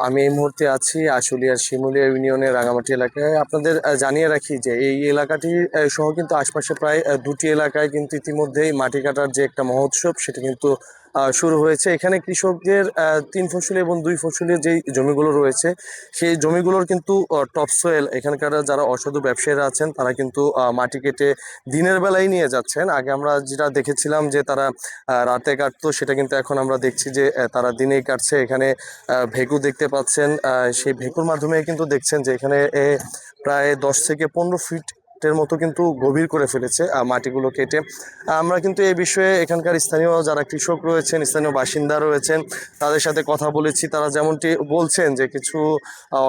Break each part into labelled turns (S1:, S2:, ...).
S1: আমি এই মুহূর্তে আছি আশুলিয়ার শিমুলিয়া ইউনিয়নের রাঙামাটি এলাকায়। আপনাদের জানিয়ে রাখি যে এই এলাকাটি সহ কিন্তু আশপাশে প্রায় দুটি এলাকায় কিন্তু ইতিমধ্যেই মাটি কাটার যে একটা মহোৎসব সেটা কিন্তু শুরু হয়েছে। এখানে কৃষকদের তিন ফসলি এবং দুই ফসলি যেই জমিগুলো রয়েছে সেই জমিগুলোর কিন্তু টপ সয়েল এখানকার যারা অসাধু ব্যবসায়ীরা আছেন তারা কিন্তু মাটি কেটে দিনের বেলায় নিয়ে যাচ্ছেন। আগে আমরা যেটা দেখেছিলাম যে তারা রাতে কাটতো, সেটা কিন্তু এখন আমরা দেখছি যে তারা দিনেই কাটছে। এখানে ভেকু দেখতে পাচ্ছেন, সেই ভেকুর মাধ্যমে কিন্তু দেখছেন যে এখানে প্রায় 10 থেকে 15 ফিটের মতো কিন্তু গভীর করে ফেলেছে মাটিগুলো কেটে। আমরা কিন্তু এই বিষয়ে এখানকার স্থানীয় যারা কৃষক রয়েছেন, স্থানীয় বাসিন্দা রয়েছেন, তাদের সাথে কথা বলেছি। তারা যেমনটি বলছেন যে কিছু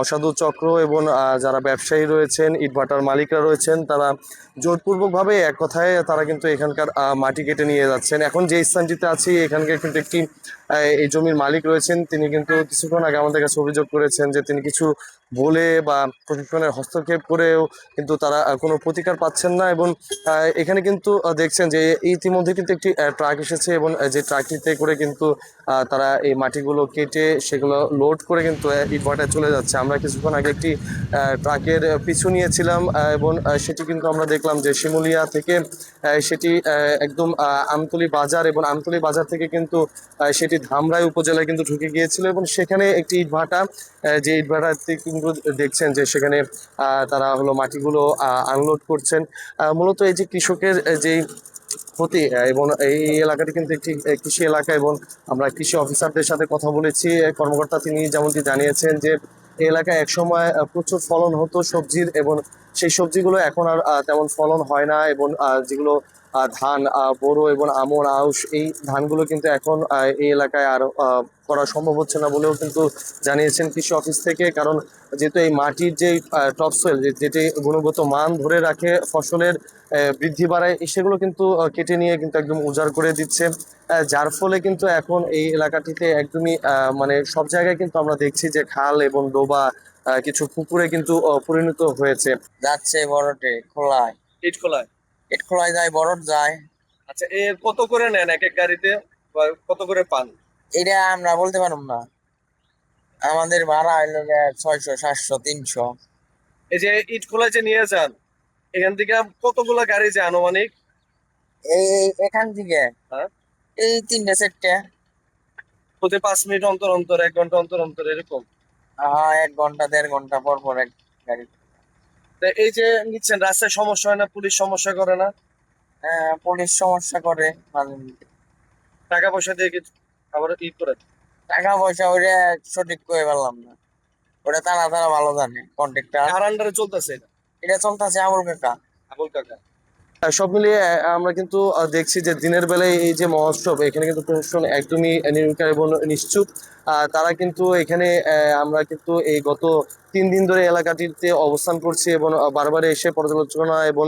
S1: অসাধু চক্র এবং যারা ব্যবসায়ী রয়েছেন, ইটভাটার মালিকরা রয়েছেন, তারা জোরপূর্বকভাবে এক কথায় তারা কিন্তু এখানকার মাটি কেটে নিয়ে যাচ্ছেন। এখন যে স্থানটিতে আছি এখানকার কিন্তু একটি এই জমির মালিক রয়েছেন, তিনি কিন্তু কিছুক্ষণ আগে আমাদের কাছে অভিযোগ করেছেন যে তিনি কিছু বলে বা প্রশাসনের হস্তক্ষেপ করেও কিন্তু তারা কোনো প্রতিকার পাচ্ছেন না। এবং এখানে কিন্তু দেখছেন যে ইতিমধ্যে কিন্তু একটি ট্রাক এসেছে এবং যে ট্রাকটিতে করে কিন্তু তারা এই মাটিগুলো কেটে সেগুলো লোড করে কিন্তু ইটভাটায় চলে যাচ্ছে। আমরা কিছুক্ষণ আগে একটি ট্রাকের পিছু নিয়েছিলাম এবং সেটি কিন্তু আমরা দেখলাম যে শিমুলিয়া থেকে সেটি একদম আমতলী বাজার, এবং আমতলী বাজার থেকে কিন্তু সেটি ধামরাই উপজেলায় কিন্তু ঢুকে গিয়েছিল। এবং সেখানে একটি ইটভাটা, যে ইটভাটাতে কিন্তু দেখছেন যে সেখানে তারা হলো মাটিগুলো আনলোড করছেন। মূলত এই যে কৃষকের যেই ক্ষতি, এবং এই এলাকাটি কিন্তু একটি কৃষি এলাকা, এবং আমরা কৃষি অফিসারদের সাথে কথা বলেছি। কর্মকর্তা তিনি যেমনটি জানিয়েছেন যে এই এলাকায় একসময় প্রচুর ফলন হতো সবজির, এবং সেই সবজিগুলো এখন আর তেমন ফলন হয় না। এবং যেগুলো ধান, বোরো এবং আমন আউশ, এই ধানগুলো কিন্তু এখন এই এলাকায় আর করা সম্ভব হচ্ছে না বলেও কিন্তু জানিয়েছেন কৃষি অফিস থেকে। কারণ যেহেতু এই মাটির যে টপ সয়েল, যেটি গুণগত মান ধরে রাখে, ফসলের বৃদ্ধি বাড়ায়, সেগুলো কিন্তু কেটে নিয়ে কিন্তু একদম উজাড় করে দিচ্ছে। যার ফলে কিন্তু এখন এই এলাকাটিতে একদমই মানে সব জায়গায় কিন্তু আমরা দেখছি যে খাল এবং ডোবা, কিছু পুকুরে কিন্তু পরিণত হয়েছে।
S2: যাচ্ছে বড়টে খোলায়।
S1: ইট খোলায়।
S2: ইট খোলায় যায়, বড়ট যায়।
S1: আচ্ছা, এর কত করে নেন এক এক গাড়িতে, বা কত করে পান?
S2: এটা আমরা বলতে পারব না। আমাদের ভাড়া হইলো গিয়ে 600, 700, 300।
S1: এই যে ইট খোলায় যে নিয়ে যান, এখান থেকে কতগুলো গাড়ি যায় আনুমানিক?
S2: এখান থেকে
S1: হ্যাঁ,
S2: এই 3টে 4টে।
S1: প্রতি 5 মিনিট অন্তর অন্তর, 1 ঘন্টা অন্তর অন্তর, এরকম?
S2: 1 ঘন্টা 1.5 ঘন্টা পর পর এক গাড়ি।
S1: তা এই যে নিচ্ছেন, রাস্তায় সমস্যা হয় না? পুলিশ সমস্যা করে না?
S2: পুলিশ সমস্যা করে মাঝে মধ্যে।
S1: টাকা পয়সা দিয়ে কিছু আবার ই করে?
S2: টাকা পয়সা ওইটা সঠিক করে পারলাম না। ওটা তারা তারা ভালো জানে, কন্ট্রাক্টর।
S1: কার আন্ডারে চলতেছে এটা?
S2: এটা চলতেছে আমল কাকা।
S1: আবুল কাকা। সব মিলিয়ে আমরা কিন্তু দেখছি যে দিনের বেলায় এই যে মহোৎসব, এখানে কিন্তু প্রশাসন একদমই নির্বিকার এবং নিশ্চুপ। তারা কিন্তু এখানে আমরা কিন্তু এই গত 3 দিন ধরে এলাকাটিতে অবস্থান করছি, এবং বারবার এসে পর্যালোচনা, এবং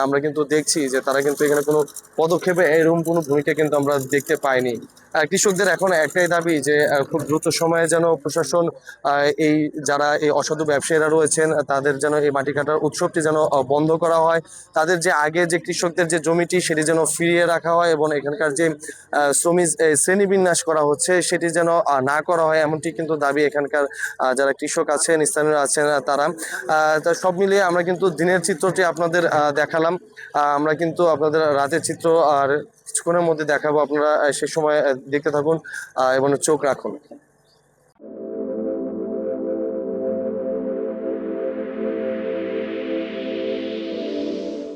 S1: আমরা কিন্তু দেখছি যে তারা কিন্তু এখানে কোনো পদক্ষেপে এরকম কোনো ভূমিকা কিন্তু আমরা দেখতে পাইনি। কৃষকদের এখন একটাই দাবি যে খুব দ্রুত সময়ে যেন প্রশাসন এই যারা এই অসাধু ব্যবসায়ীরা রয়েছেন তাদের যেন এই মাটি কাটার উৎসবটি যেন বন্ধ করা হয়। তাদের যে আগে যে কৃষকদের যে জমিটি সেটি যেন ফিরিয়ে রাখা হয়, এবং এখানকার যে শ্রমিক শ্রেণীবিন্যাস করা হচ্ছে সেটি যেন না করা হয়, এমনটি কিন্তু দাবি এখানকার যারা কৃষক আছেন, স্থানীয় আছেন তারা। তা সব মিলিয়ে আমরা কিন্তু দিনের চিত্রটি আপনাদের দেখালাম। আমরা কিন্তু আপনাদের রাতের চিত্র আর কিছুক্ষণের মধ্যে দেখাবো। আপনারা সে সময় দেখতে থাকুন এবং চোখ রাখুন।